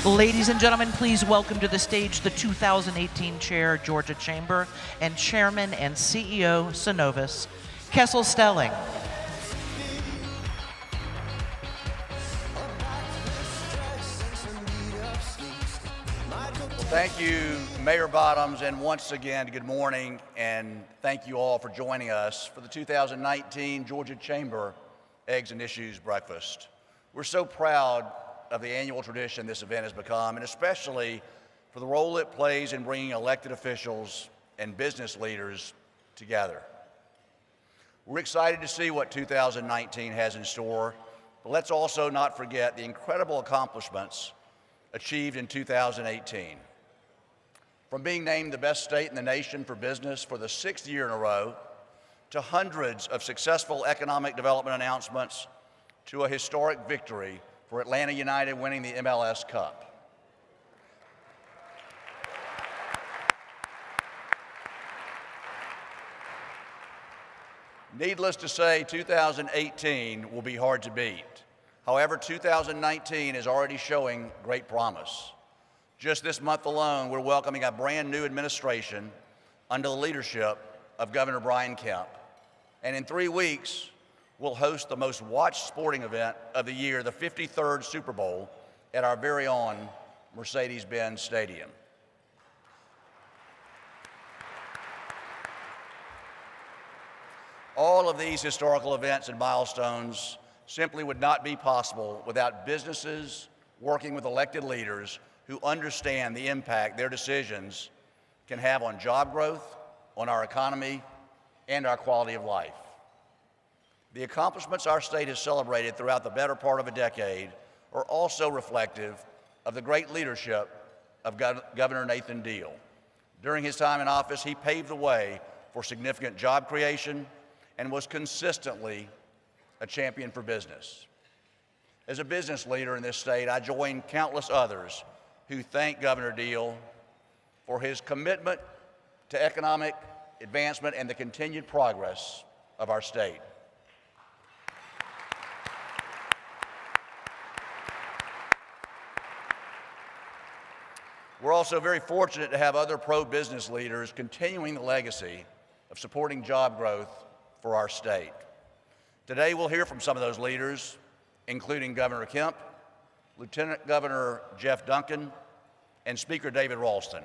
Ladies and gentlemen, please welcome to the stage the 2018 Chair, Georgia Chamber, and Chairman and CEO, Synovus, Kessel Stelling. Thank you, Mayor Bottoms, and once again, good morning, and thank you all for joining us for the 2019 Georgia Chamber Eggs and Issues Breakfast. We're so proud of the annual tradition this event has become, and especially for the role it plays in bringing elected officials and business leaders together. We're excited to see what 2019 has in store, but let's also not forget the incredible accomplishments achieved in 2018. From being named the best state in the nation for business for the 6th year in a row, to hundreds of successful economic development announcements, to a historic victory for Atlanta United winning the MLS Cup. Needless to say, 2018 will be hard to beat. However, 2019 is already showing great promise. Just this month alone, we're welcoming a brand new administration under the leadership of Governor Brian Kemp. And in 3 weeks, we'll host the most watched sporting event of the year, the 53rd Super Bowl, at our very own Mercedes-Benz Stadium. All of these historical events and milestones simply would not be possible without businesses working with elected leaders who understand the impact their decisions can have on job growth, on our economy, and our quality of life. The accomplishments our state has celebrated throughout the better part of a decade are also reflective of the great leadership of Governor Nathan Deal. During his time in office, he paved the way for significant job creation and was consistently a champion for business. As a business leader in this state, I join countless others who thank Governor Deal for his commitment to economic advancement and the continued progress of our state. We're also very fortunate to have other pro-business leaders continuing the legacy of supporting job growth for our state. Today, we'll hear from some of those leaders, including Governor Kemp, Lieutenant Governor Jeff Duncan, and Speaker David Ralston.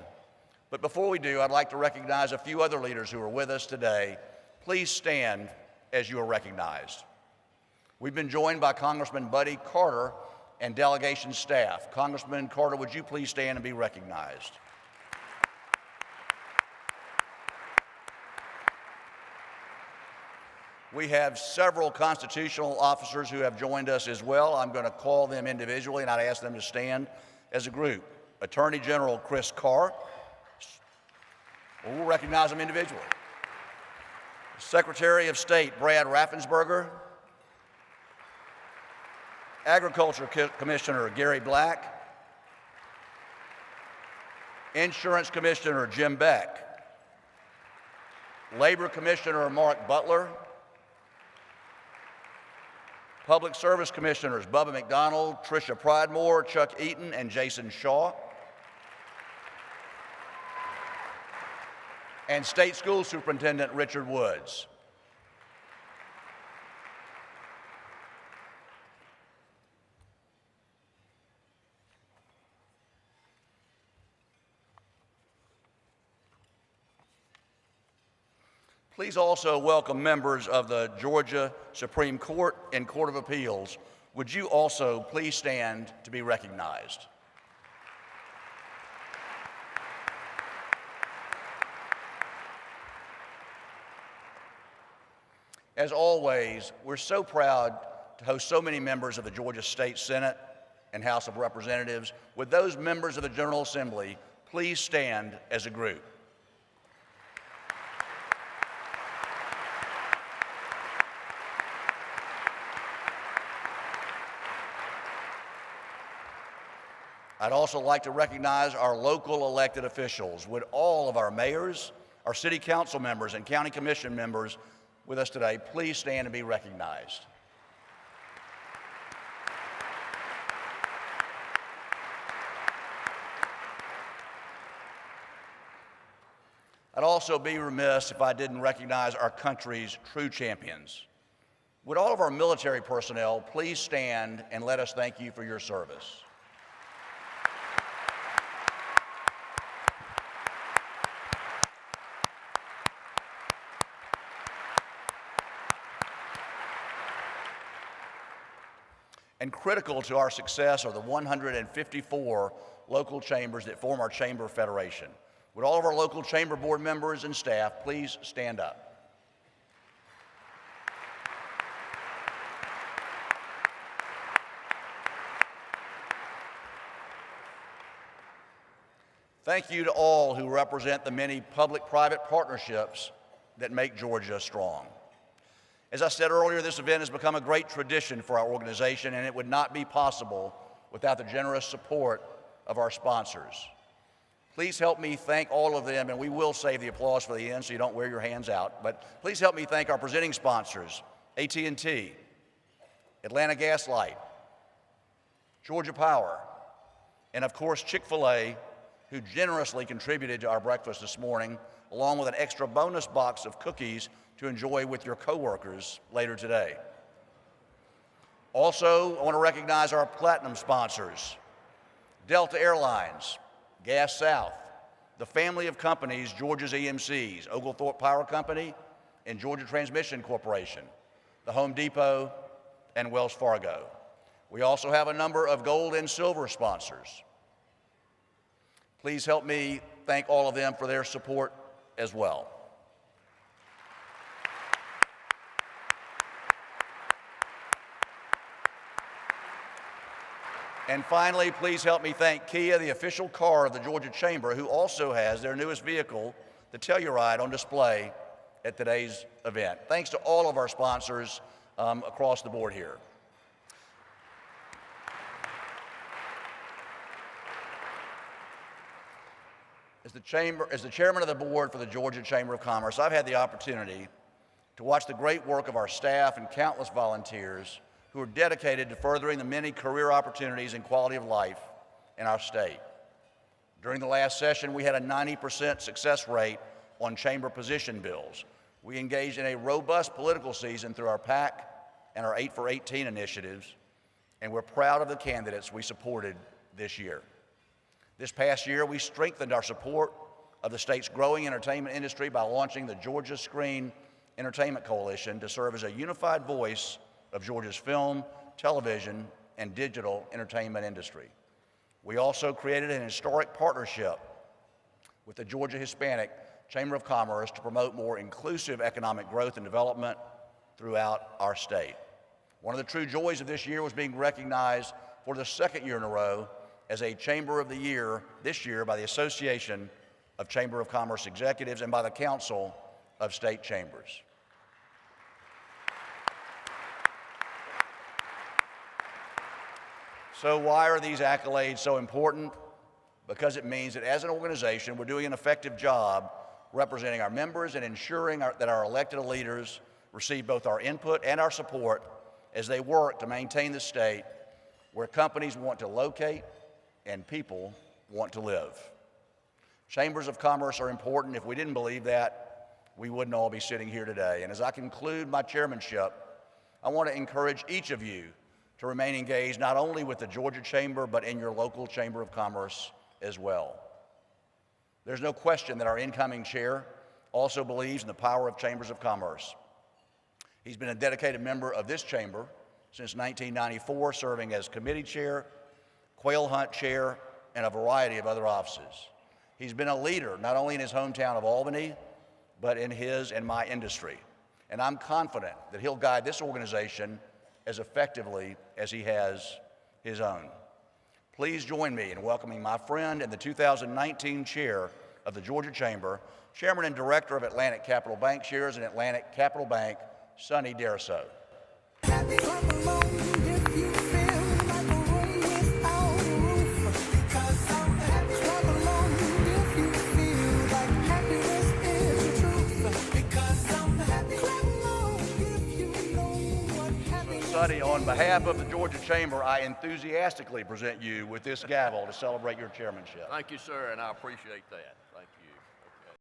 But before we do, I'd like to recognize a few other leaders who are with us today. Please stand as you are recognized. We've been joined by Congressman Buddy Carter and delegation staff. Congressman Carter, would you please stand and be recognized? We have several constitutional officers who have joined us as well. I'm going to call them individually, and I'd ask them to stand as a group. Attorney General Chris Carr. We'll recognize them individually. Secretary of State Brad Raffensperger. Agriculture Commissioner Gary Black. Insurance Commissioner Jim Beck. Labor Commissioner Mark Butler. Public Service Commissioners Bubba McDonald, Tricia Pridemore, Chuck Eaton, and Jason Shaw. And State School Superintendent Richard Woods. Please also welcome members of the Georgia Supreme Court and Court of Appeals. Would you also please stand to be recognized? As always, we're so proud to host so many members of the Georgia State Senate and House of Representatives. Would those members of the General Assembly please stand as a group? I'd also like to recognize our local elected officials. Would all of our mayors, our city council members, and county commission members with us today please stand and be recognized? I'd also be remiss if I didn't recognize our country's true champions. Would all of our military personnel please stand and let us thank you for your service? And critical to our success are the 154 local chambers that form our Chamber Federation. Would all of our local chamber board members and staff please stand up? Thank you to all who represent the many public-private partnerships that make Georgia strong. As I said earlier, this event has become a great tradition for our organization, and it would not be possible without the generous support of our sponsors. Please help me thank all of them, and we will save the applause for the end so you don't wear your hands out, but please help me thank our presenting sponsors, AT&T, Atlanta Gas Light, Georgia Power, and of course Chick-fil-A, who generously contributed to our breakfast this morning, along with an extra bonus box of cookies to enjoy with your coworkers later today. Also, I want to recognize our platinum sponsors, Delta Airlines, Gas South, the family of companies, Georgia's EMCs, Oglethorpe Power Company, and Georgia Transmission Corporation, the Home Depot, and Wells Fargo. We also have a number of gold and silver sponsors. Please help me thank all of them for their support as well. And finally, please help me thank Kia, the official car of the Georgia Chamber, who also has their newest vehicle, the Telluride, on display at today's event. Thanks to all of our sponsors across the board here. As the chairman of the board for the Georgia Chamber of Commerce, I've had the opportunity to watch the great work of our staff and countless volunteers who are dedicated to furthering the many career opportunities and quality of life in our state. During the last session, we had a 90% success rate on chamber position bills. We engaged in a robust political season through our PAC and our 8 for 18 initiatives, and we're proud of the candidates we supported this year. This past year, we strengthened our support of the state's growing entertainment industry by launching the Georgia Screen Entertainment Coalition to serve as a unified voice of Georgia's film, television, and digital entertainment industry. We also created an historic partnership with the Georgia Hispanic Chamber of Commerce to promote more inclusive economic growth and development throughout our state. One of the true joys of this year was being recognized for the second year in a row as a Chamber of the Year this year by the Association of Chamber of Commerce Executives and by the Council of State Chambers. So why are these accolades so important? Because it means that as an organization, we're doing an effective job representing our members and ensuring that our elected leaders receive both our input and our support as they work to maintain the state where companies want to locate and people want to live. Chambers of commerce are important. If we didn't believe that, we wouldn't all be sitting here today. And as I conclude my chairmanship, I want to encourage each of you to remain engaged not only with the Georgia Chamber, but in your local Chamber of Commerce as well. There's no question that our incoming chair also believes in the power of chambers of commerce. He's been a dedicated member of this chamber since 1994, serving as committee chair, quail hunt chair, and a variety of other offices. He's been a leader not only in his hometown of Albany, but in his and my industry. And I'm confident that he'll guide this organization as effectively as he has his own. Please join me in welcoming my friend and the 2019 chair of the Georgia Chamber, chairman and director of Atlantic Capital Bank Shares and Atlantic Capital Bank, Sonny Daraso. Sonny, on behalf of the Georgia Chamber, I enthusiastically present you with this gavel to celebrate your chairmanship. Thank you, sir, and I appreciate that. Thank you.